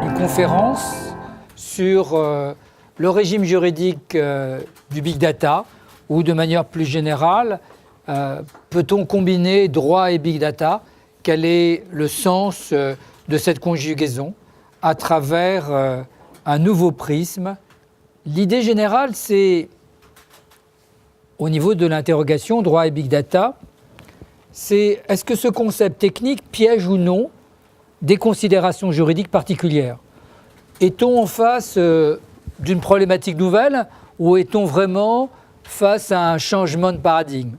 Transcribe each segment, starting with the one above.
Une conférence sur le régime juridique du big data, ou de manière plus générale, peut-on combiner droit et big data? Quel est le sens de cette conjugaison à travers un nouveau prisme? L'idée générale, c'est, au niveau de l'interrogation droit et big data, c'est est-ce que ce concept technique piège ou non des considérations juridiques particulières? Est-on en face d'une problématique nouvelle ou est-on vraiment face à un changement de paradigme?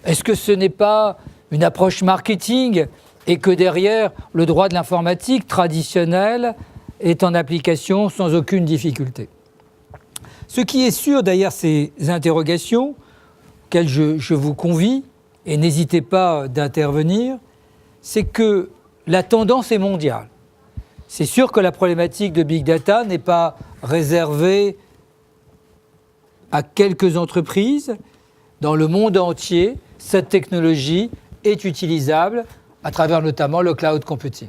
Est-ce que ce n'est pas une approche marketing et que derrière, le droit de l'informatique traditionnel est en application sans aucune difficulté? Ce qui est sûr derrière ces interrogations, auxquelles je vous convie, et n'hésitez pas d'intervenir, c'est que la tendance est mondiale. C'est sûr que la problématique de big data n'est pas réservée à quelques entreprises. Dans le monde entier, cette technologie est utilisable à travers notamment le cloud computing.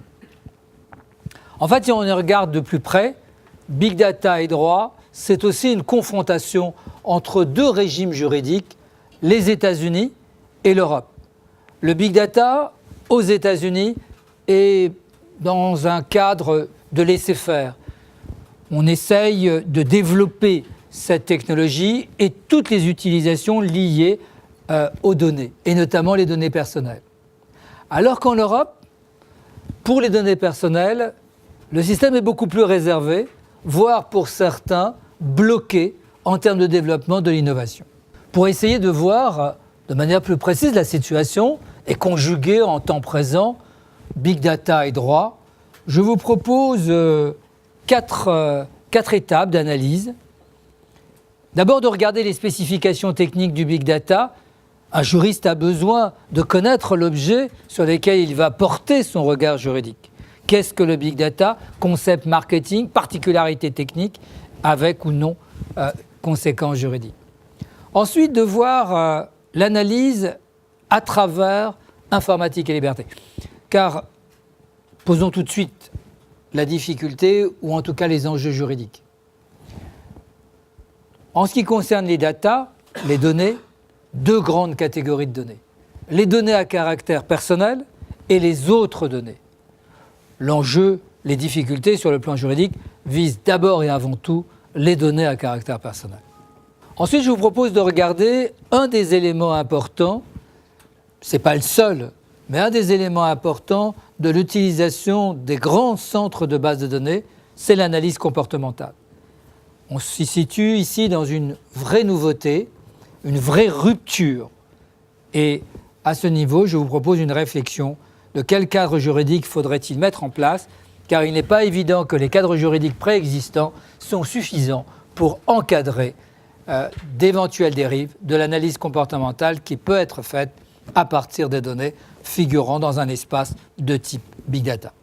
En fait, si on regarde de plus près, big data et droit, c'est aussi une confrontation entre deux régimes juridiques, les États-Unis et l'Europe. Le big data aux États-Unis est dans un cadre de laisser-faire. On essaye de développer cette technologie et toutes les utilisations liées aux données, et notamment les données personnelles. Alors qu'en Europe, pour les données personnelles, le système est beaucoup plus réservé, voire pour certains bloqué en termes de développement de l'innovation. Pour essayer de voir de manière plus précise la situation et conjuguer en temps présent big data et droit, je vous propose quatre étapes d'analyse. D'abord, de regarder les spécifications techniques du big data. Un juriste a besoin de connaître l'objet sur lequel il va porter son regard juridique. Qu'est-ce que le big data? Concept marketing, particularité technique, avec ou non conséquences juridiques. Ensuite, de voir l'analyse à travers informatique et liberté. Car, posons tout de suite la difficulté, ou en tout cas les enjeux juridiques. En ce qui concerne les data, les données, deux grandes catégories de données. Les données à caractère personnel et les autres données. L'enjeu, les difficultés sur le plan juridique visent d'abord et avant tout les données à caractère personnel. Ensuite, je vous propose de regarder un des éléments importants, ce n'est pas le seul, mais un des éléments importants de l'utilisation des grands centres de base de données, c'est l'analyse comportementale. On s'y situe ici dans une vraie nouveauté, une vraie rupture. Et à ce niveau, je vous propose une réflexion de quel cadre juridique faudrait-il mettre en place, car il n'est pas évident que les cadres juridiques préexistants sont suffisants pour encadrer d'éventuelles dérives de l'analyse comportementale qui peut être faite à partir des données figurant dans un espace de type big data.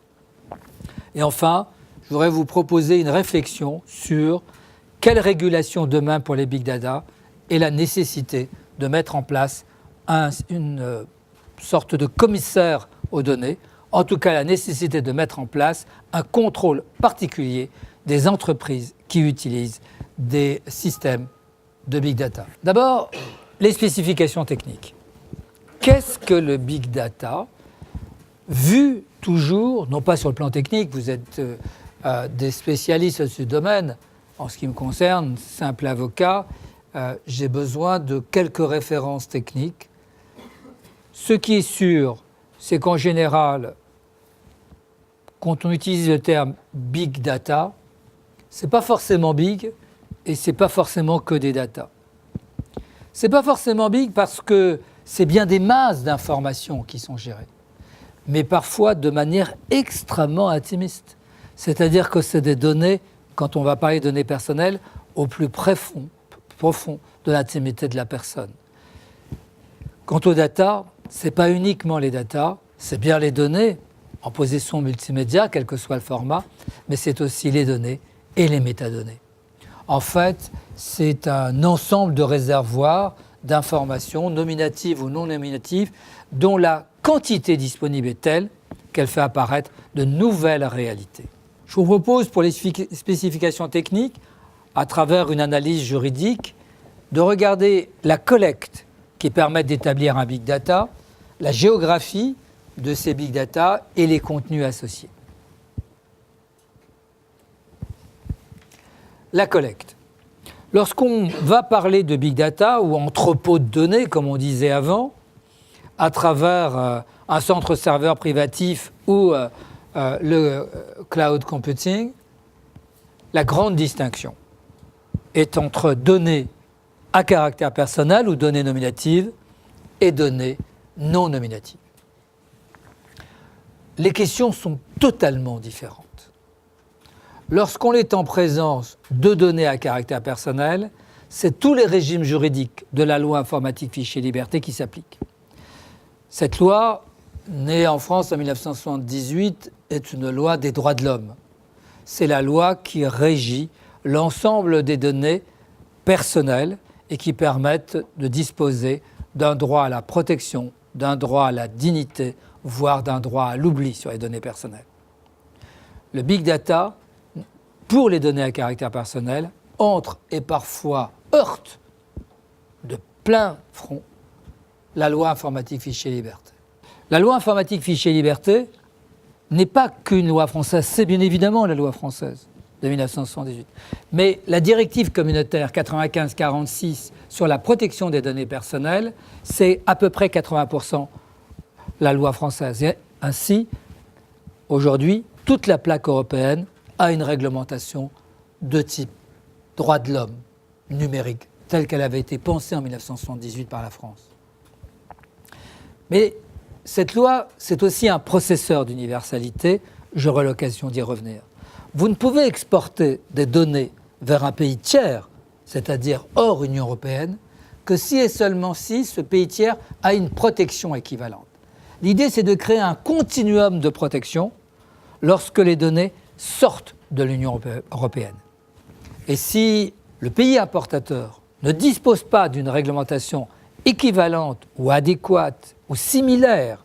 Et enfin, je voudrais vous proposer une réflexion sur quelle régulation demain pour les big data et la nécessité de mettre en place une sorte de commissaire aux données, en tout cas la nécessité de mettre en place un contrôle particulier des entreprises qui utilisent des systèmes de big data. D'abord, les spécifications techniques. Qu'est-ce que le big data? Vu toujours, non pas sur le plan technique, vous êtes des spécialistes de ce domaine, en ce qui me concerne, simple avocat, j'ai besoin de quelques références techniques. Ce qui est sûr, c'est qu'en général, quand on utilise le terme big data, c'est pas forcément big et c'est pas forcément que des data. C'est pas forcément big parce que c'est bien des masses d'informations qui sont gérées, mais parfois de manière extrêmement intimiste. C'est-à-dire que c'est des données, quand on va parler de données personnelles, au plus profond de l'intimité de la personne. Quant aux data, ce n'est pas uniquement les data, c'est bien les données en possession multimédia, quel que soit le format, mais c'est aussi les données et les métadonnées. En fait, c'est un ensemble de réservoirs d'informations, nominatives ou non nominatives, dont la quantité disponible est telle qu'elle fait apparaître de nouvelles réalités. Je vous propose, pour les spécifications techniques, à travers une analyse juridique, de regarder la collecte qui permet d'établir un big data, la géographie de ces big data et les contenus associés. La collecte. Lorsqu'on va parler de big data ou entrepôt de données, comme on disait avant, à travers un centre serveur privatif ou le cloud computing, la grande distinction est entre données à caractère personnel ou données nominatives et données non nominatives. Les questions sont totalement différentes. Lorsqu'on est en présence de données à caractère personnel, c'est tous les régimes juridiques de la loi informatique fichier liberté qui s'appliquent. Cette loi, née en France en 1978, est une loi des droits de l'homme. C'est la loi qui régit l'ensemble des données personnelles et qui permettent de disposer d'un droit à la protection, d'un droit à la dignité, voire d'un droit à l'oubli sur les données personnelles. Le big data, pour les données à caractère personnel, entre et parfois heurte de plein front la loi informatique fichier liberté. La loi informatique fichier liberté n'est pas qu'une loi française, c'est bien évidemment la loi française de 1978. Mais la directive communautaire 95-46 sur la protection des données personnelles, c'est à peu près 80% la loi française. Et ainsi, aujourd'hui, toute la plaque européenne a une réglementation de type droit de l'homme numérique, telle qu'elle avait été pensée en 1978 par la France. Mais cette loi, c'est aussi un processeur d'universalité, j'aurai l'occasion d'y revenir. Vous ne pouvez exporter des données vers un pays tiers, c'est-à-dire hors Union européenne, que si et seulement si ce pays tiers a une protection équivalente. L'idée, c'est de créer un continuum de protection lorsque les données sortent de l'Union européenne. Et si le pays importateur ne dispose pas d'une réglementation équivalente ou adéquate ou similaire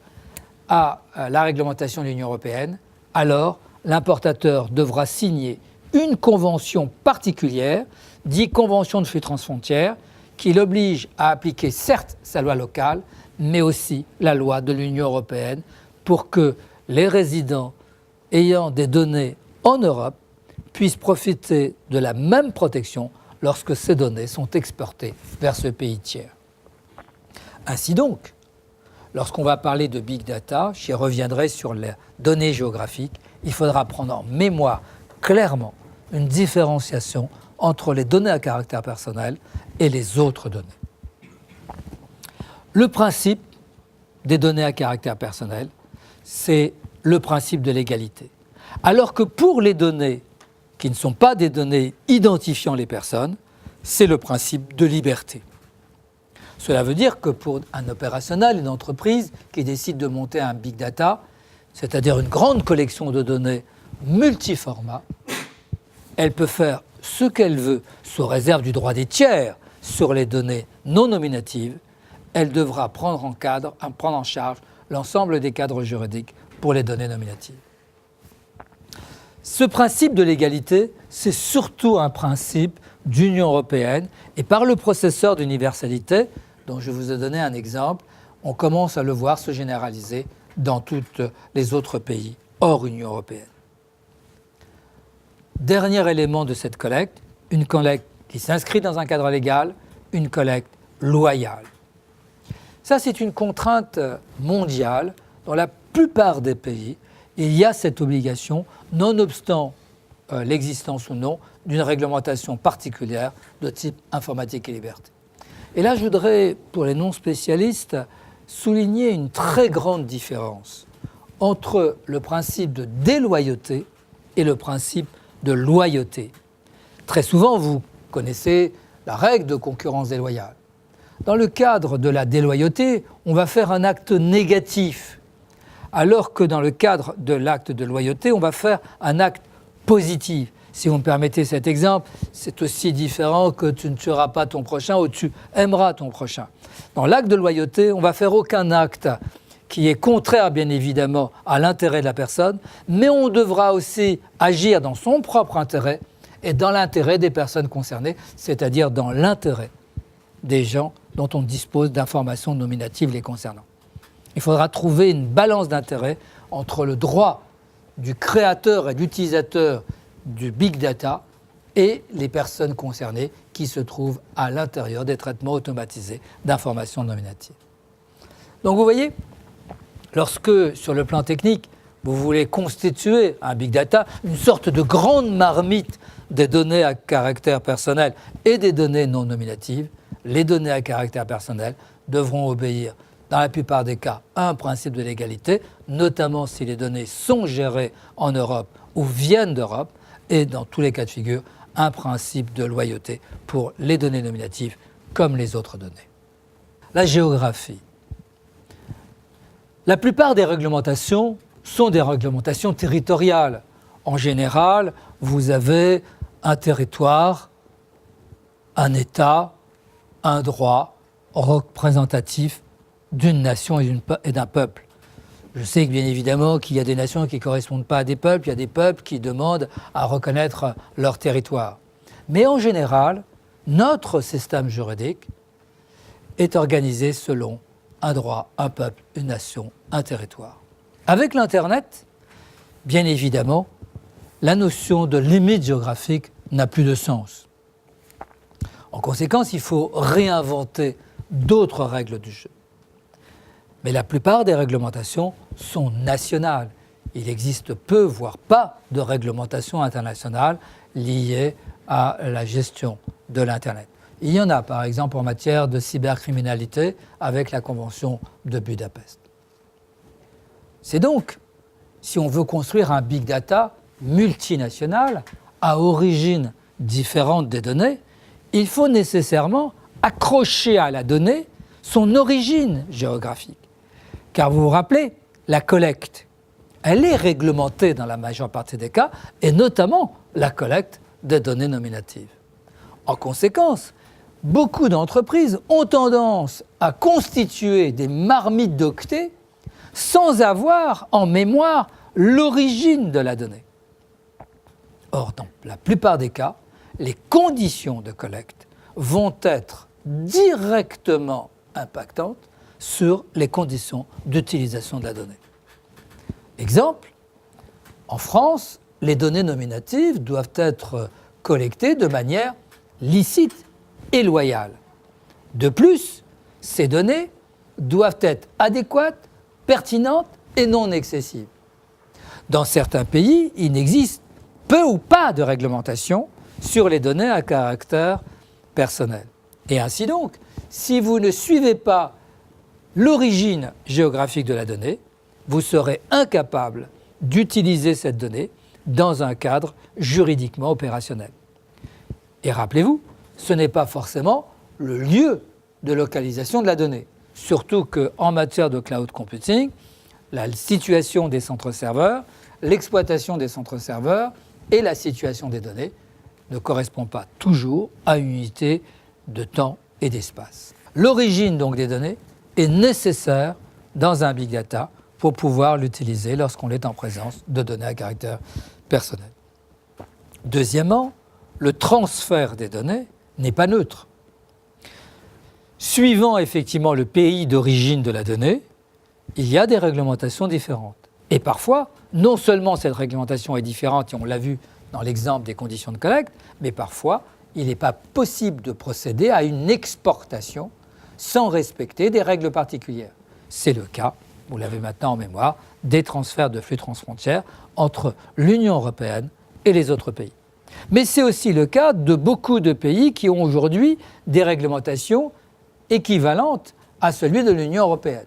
à la réglementation de l'Union européenne, alors l'importateur devra signer une convention particulière, dite convention de flux transfrontières, qui l'oblige à appliquer certes sa loi locale, mais aussi la loi de l'Union européenne pour que les résidents ayant des données en Europe puissent profiter de la même protection lorsque ces données sont exportées vers ce pays tiers. Ainsi donc, lorsqu'on va parler de big data, j'y reviendrai sur les données géographiques, il faudra prendre en mémoire clairement une différenciation entre les données à caractère personnel et les autres données. Le principe des données à caractère personnel, c'est le principe de l'égalité. Alors que pour les données qui ne sont pas des données identifiant les personnes, c'est le principe de liberté. Cela veut dire que pour un opérationnel, une entreprise qui décide de monter un big data, c'est-à-dire une grande collection de données multiformat, elle peut faire ce qu'elle veut sous réserve du droit des tiers sur les données non nominatives. Elle devra prendre en charge l'ensemble des cadres juridiques pour les données nominatives. Ce principe de l'égalité, c'est surtout un principe d'Union européenne et par le processeur d'universalité, dont je vous ai donné un exemple, on commence à le voir se généraliser dans tous les autres pays hors Union européenne. Dernier élément de cette collecte, une collecte qui s'inscrit dans un cadre légal, une collecte loyale. Ça, c'est une contrainte mondiale. Dans la plupart des pays, il y a cette obligation, nonobstant l'existence ou non d'une réglementation particulière de type informatique et liberté. Et là, je voudrais, pour les non-spécialistes, souligner une très grande différence entre le principe de déloyauté et le principe de loyauté. Très souvent, vous connaissez la règle de concurrence déloyale. Dans le cadre de la déloyauté, on va faire un acte négatif, alors que dans le cadre de l'acte de loyauté, on va faire un acte positif. Si vous me permettez cet exemple, c'est aussi différent que tu ne tueras pas ton prochain ou tu aimeras ton prochain. Dans l'acte de loyauté, on ne va faire aucun acte qui est contraire, bien évidemment, à l'intérêt de la personne, mais on devra aussi agir dans son propre intérêt et dans l'intérêt des personnes concernées, c'est-à-dire dans l'intérêt des gens dont on dispose d'informations nominatives les concernant. Il faudra trouver une balance d'intérêt entre le droit du créateur et de l'utilisateur du big data et les personnes concernées qui se trouvent à l'intérieur des traitements automatisés d'informations nominatives. Donc vous voyez, lorsque sur le plan technique, vous voulez constituer un big data, une sorte de grande marmite des données à caractère personnel et des données non nominatives, les données à caractère personnel devront obéir dans la plupart des cas à un principe de légalité, notamment si les données sont gérées en Europe ou viennent d'Europe, et dans tous les cas de figure, un principe de loyauté pour les données nominatives comme les autres données. La géographie. La plupart des réglementations sont des réglementations territoriales. En général, vous avez un territoire, un État, un droit représentatif d'une nation et d'un peuple. Je sais que bien évidemment qu'il y a des nations qui ne correspondent pas à des peuples, il y a des peuples qui demandent à reconnaître leur territoire. Mais en général, notre système juridique est organisé selon un droit, un peuple, une nation, un territoire. Avec l'Internet, bien évidemment, la notion de limite géographique n'a plus de sens. En conséquence, il faut réinventer d'autres règles du jeu. Mais la plupart des réglementations sont nationales. Il existe peu, voire pas, de réglementation internationale liée à la gestion de l'Internet. Il y en a, par exemple, en matière de cybercriminalité avec la Convention de Budapest. C'est donc, si on veut construire un big data multinational à origine différente des données, il faut nécessairement accrocher à la donnée son origine géographique. Car vous vous rappelez, la collecte, elle est réglementée dans la majeure partie des cas, et notamment la collecte des données nominatives. En conséquence, beaucoup d'entreprises ont tendance à constituer des marmites d'octets sans avoir en mémoire l'origine de la donnée. Or, dans la plupart des cas, les conditions de collecte vont être directement impactantes sur les conditions d'utilisation de la donnée. Exemple, en France, les données nominatives doivent être collectées de manière licite et loyale. De plus, ces données doivent être adéquates, pertinentes et non excessives. Dans certains pays, il n'existe peu ou pas de réglementation sur les données à caractère personnel. Et ainsi donc, si vous ne suivez pas l'origine géographique de la donnée, vous serez incapable d'utiliser cette donnée dans un cadre juridiquement opérationnel. Et rappelez-vous, ce n'est pas forcément le lieu de localisation de la donnée. Surtout qu'en matière de cloud computing, la situation des centres serveurs, l'exploitation des centres serveurs et la situation des données ne correspondent pas toujours à une unité de temps et d'espace. L'origine donc des données est nécessaire dans un big data pour pouvoir l'utiliser lorsqu'on est en présence de données à caractère personnel. Deuxièmement, le transfert des données n'est pas neutre. Suivant effectivement le pays d'origine de la donnée, il y a des réglementations différentes. Et parfois, non seulement cette réglementation est différente, et on l'a vu dans l'exemple des conditions de collecte, mais parfois, il n'est pas possible de procéder à une exportation sans respecter des règles particulières. C'est le cas, vous l'avez maintenant en mémoire, des transferts de flux transfrontières entre l'Union européenne et les autres pays. Mais c'est aussi le cas de beaucoup de pays qui ont aujourd'hui des réglementations équivalentes à celui de l'Union européenne.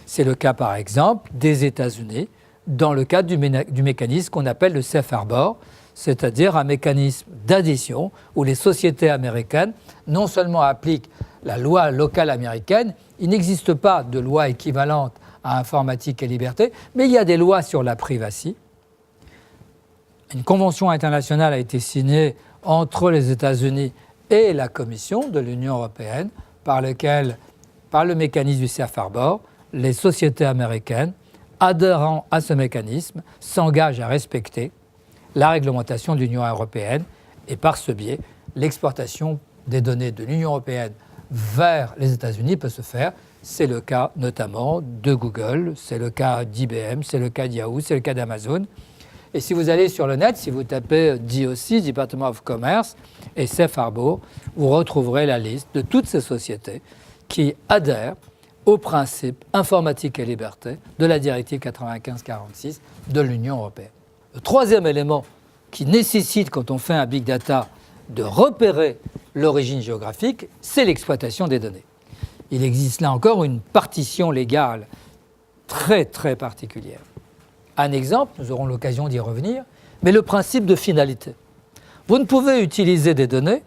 C'est le cas par exemple des États-Unis dans le cadre du mécanisme qu'on appelle le Safe Harbor, c'est-à-dire un mécanisme d'adhésion où les sociétés américaines non seulement appliquent la loi locale américaine, il n'existe pas de loi équivalente à informatique et liberté, mais il y a des lois sur la privacy. une convention internationale a été signée entre les États-Unis et la Commission de l'Union européenne, par le mécanisme du Safe Harbor, les sociétés américaines adhérant à ce mécanisme s'engagent à respecter la réglementation de l'Union européenne et par ce biais, l'exportation des données de l'Union européenne vers les États-Unis peut se faire. C'est le cas notamment de Google, c'est le cas d'IBM, c'est le cas de Yahoo, c'est le cas d'Amazon. Et si vous allez sur le net, si vous tapez DOC, Department of Commerce, et Safe Harbor, vous retrouverez la liste de toutes ces sociétés qui adhèrent au principe informatique et liberté de la directive 95/46 de l'Union européenne. Le troisième élément qui nécessite, quand on fait un big data, de repérer l'origine géographique, c'est l'exploitation des données. Il existe là encore une partition légale très très particulière. Un exemple, nous aurons l'occasion d'y revenir, mais le principe de finalité. Vous ne pouvez utiliser des données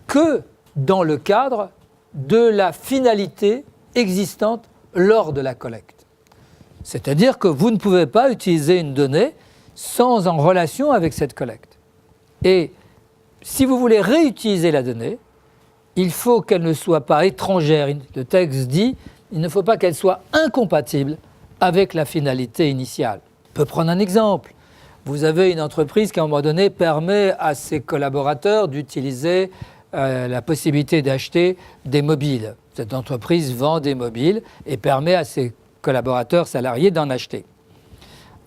que dans le cadre de la finalité existante lors de la collecte. C'est-à-dire que vous ne pouvez pas utiliser une donnée sans en relation avec cette collecte. Et si vous voulez réutiliser la donnée, il faut qu'elle ne soit pas étrangère. Le texte dit qu'il ne faut pas qu'elle soit incompatible avec la finalité initiale. On peut prendre un exemple. Vous avez une entreprise qui, à un moment donné, permet à ses collaborateurs d'utiliser la possibilité d'acheter des mobiles. Cette entreprise vend des mobiles et permet à ses collaborateurs salariés d'en acheter.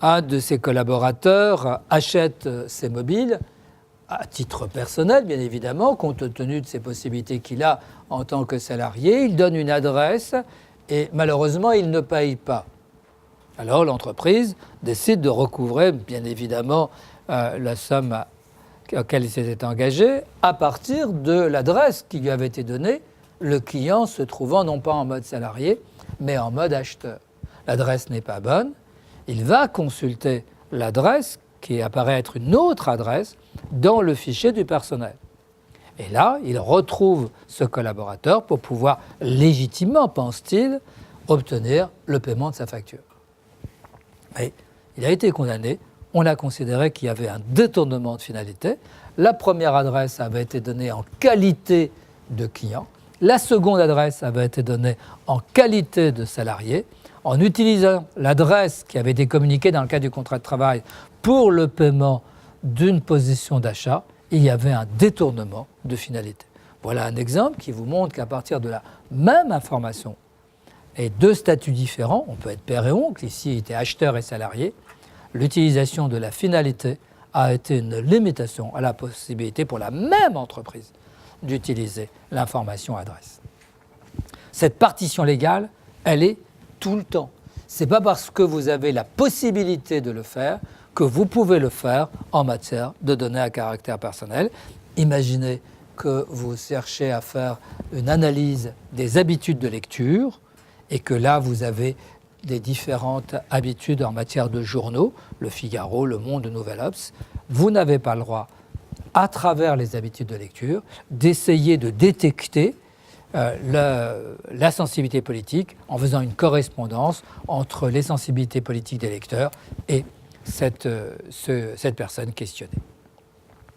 Un de ses collaborateurs achète ces mobiles à titre personnel, bien évidemment, compte tenu de ses possibilités qu'il a en tant que salarié. Il donne une adresse et malheureusement, il ne paye pas. Alors l'entreprise décide de recouvrer, bien évidemment, la somme à laquelle il s'était engagé à partir de l'adresse qui lui avait été donnée, le client se trouvant non pas en mode salarié, mais en mode acheteur. L'adresse n'est pas bonne, il va consulter l'adresse qui apparaît être une autre adresse dans le fichier du personnel. Et là, il retrouve ce collaborateur pour pouvoir légitimement, pense-t-il, obtenir le paiement de sa facture. Mais il a été condamné, on a considéré qu'il y avait un détournement de finalité. La première adresse avait été donnée en qualité de client, la seconde adresse avait été donnée en qualité de salarié. En utilisant l'adresse qui avait été communiquée dans le cadre du contrat de travail pour le paiement d'une position d'achat, il y avait un détournement de finalité. Voilà un exemple qui vous montre qu'à partir de la même information et deux statuts différents, on peut être père et oncle, ici il était acheteur et salarié, l'utilisation de la finalité a été une limitation à la possibilité pour la même entreprise d'utiliser l'information adresse. Cette partition légale, elle est tout le temps. Ce n'est pas parce que vous avez la possibilité de le faire que vous pouvez le faire en matière de données à caractère personnel. Imaginez que vous cherchez à faire une analyse des habitudes de lecture et que là, vous avez des différentes habitudes en matière de journaux, Le Figaro, Le Monde, Le Nouvel Obs. Vous n'avez pas le droit, à travers les habitudes de lecture, d'essayer de détecter la sensibilité politique en faisant une correspondance entre les sensibilités politiques des lecteurs et cette personne questionnée.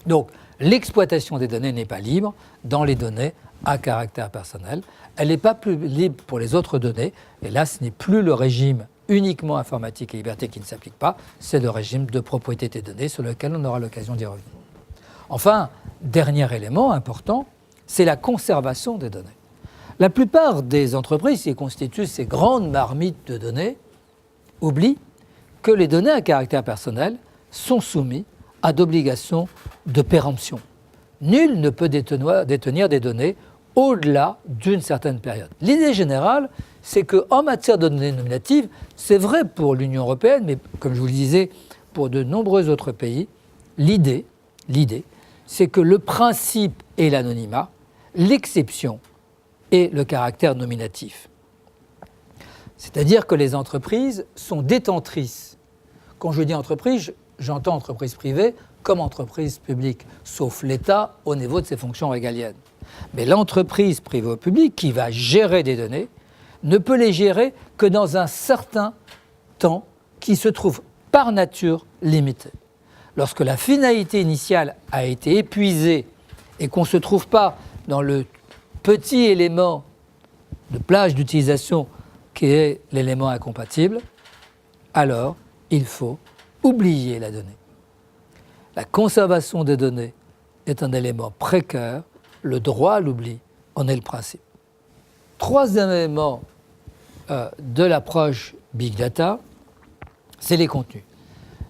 Donc, l'exploitation des données n'est pas libre dans les données à caractère personnel. Elle n'est pas plus libre pour les autres données. Et là, ce n'est plus le régime uniquement informatique et liberté qui ne s'applique pas, c'est le régime de propriété des données sur lequel on aura l'occasion d'y revenir. Enfin, dernier élément important, c'est la conservation des données. La plupart des entreprises qui constituent ces grandes marmites de données oublient que les données à caractère personnel sont soumises à d'obligations de péremption. Nul ne peut détenir des données au-delà d'une certaine période. L'idée générale, c'est qu'en matière de données nominatives, c'est vrai pour l'Union européenne, mais comme je vous le disais, pour de nombreux autres pays, l'idée, c'est que le principe est l'anonymat, l'exception est le caractère nominatif. C'est-à-dire que les entreprises sont détentrices. Quand je dis entreprise, j'entends entreprise privée comme entreprise publique, sauf l'État au niveau de ses fonctions régaliennes. Mais l'entreprise privée ou publique qui va gérer des données ne peut les gérer que dans un certain temps qui se trouve par nature limité. lorsque la finalité initiale a été épuisée et qu'on ne se trouve pas dans le petit élément de plage d'utilisation qui est l'élément incompatible, alors il faut oublier la donnée. La conservation des données est un élément précaire, le droit à l'oubli en est le principe. Troisième élément de l'approche Big Data, c'est les contenus.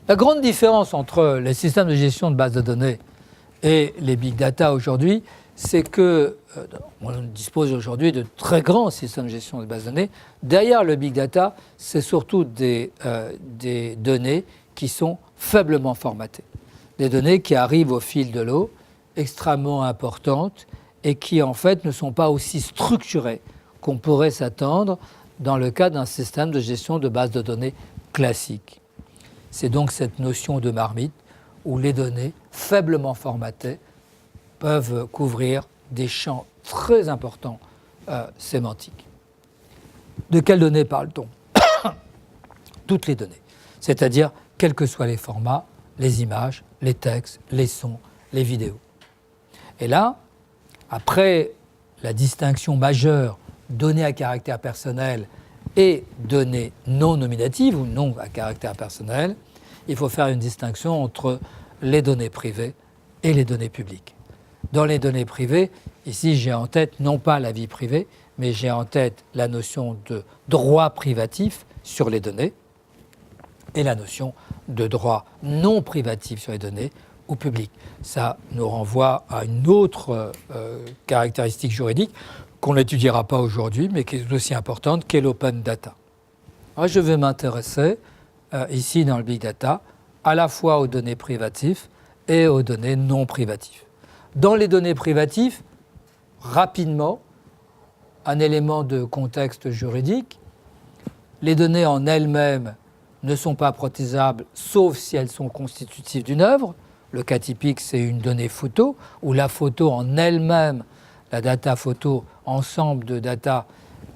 La grande différence entre les systèmes de gestion de bases de données et les Big Data aujourd'hui, c'est que on dispose aujourd'hui de très grands systèmes de gestion de bases de données. Derrière le Big Data, c'est surtout des données qui sont faiblement formatées. Des données qui arrivent au fil de l'eau, extrêmement importantes, et qui en fait ne sont pas aussi structurées qu'on pourrait s'attendre dans le cas d'un système de gestion de bases de données classique. C'est donc cette notion de marmite où les données faiblement formatées peuvent couvrir des champs très importants sémantiques. De quelles données parle-t-on? Toutes les données, c'est-à-dire quels que soient les formats, les images, les textes, les sons, les vidéos. Et là, après la distinction majeure données à caractère personnel et données non nominatives ou non à caractère personnel, il faut faire une distinction entre les données privées et les données publiques. Dans les données privées, ici j'ai en tête non pas la vie privée, mais j'ai en tête la notion de droit privatif sur les données et la notion de droit non privatif sur les données ou public. Ça nous renvoie à une autre caractéristique juridique qu'on n'étudiera pas aujourd'hui, mais qui est aussi importante, qui est l'open data. Alors, je vais m'intéresser ici dans le big data à la fois aux données privatives et aux données non privatives. Dans les données privatives, rapidement, un élément de contexte juridique, les données en elles-mêmes ne sont pas protégeables sauf si elles sont constitutives d'une œuvre. Le cas typique, c'est une donnée photo, où la photo en elle-même, la data photo, ensemble de data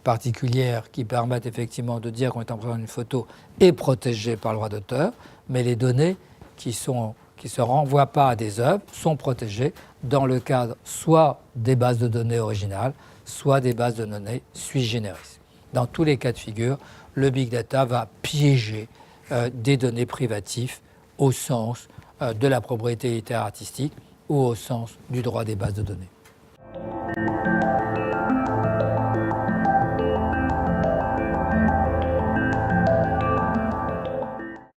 particulières qui permettent effectivement de dire qu'on est en présence d'une photo, est protégée par le droit d'auteur, mais les données qui ne se renvoient pas à des œuvres sont protégées dans le cadre soit des bases de données originales, soit des bases de données sui generis. Dans tous les cas de figure, le big data va piéger des données privatives au sens de la propriété littéraire artistique ou au sens du droit des bases de données.